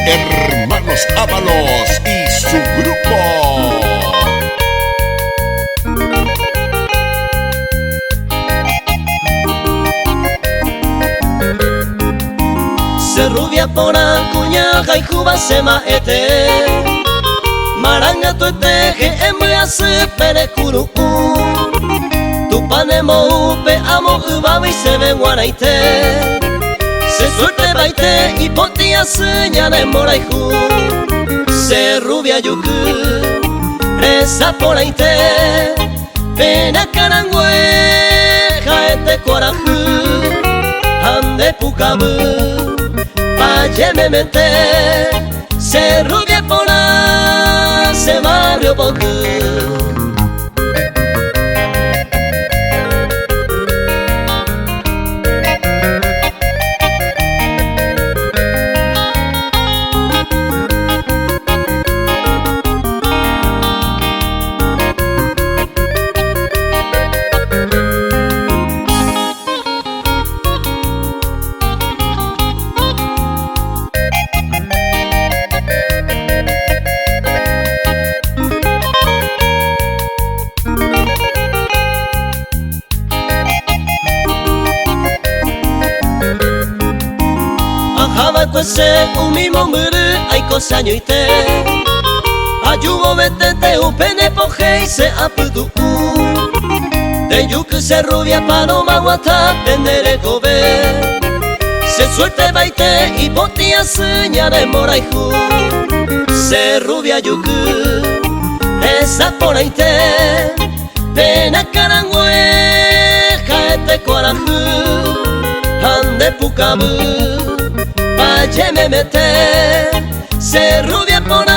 hermanos Ábalos y su grupo. Se rubia pora kuña jaijuba sema ete Maranga tuete ge emuyasu pere kuru Tu panemo upe amo ubawi sebe guaraite Se suerte baite hipotia señale moraihu Se rubia yuku reza poraite Pena karangue jaete coraju Ande pukabu Valle me mete Se rubia pora Se barrio boku Se umimo muru aiko sañuite Ayubo betete upene pojei se apudu De yuku se rubia paloma wata tendere gobe Se suerte baite hipotia señale moraihu Se rubia yuku esa poraite Pena karangue jaete coraju Ande pukabu Valle me mete Se rubia por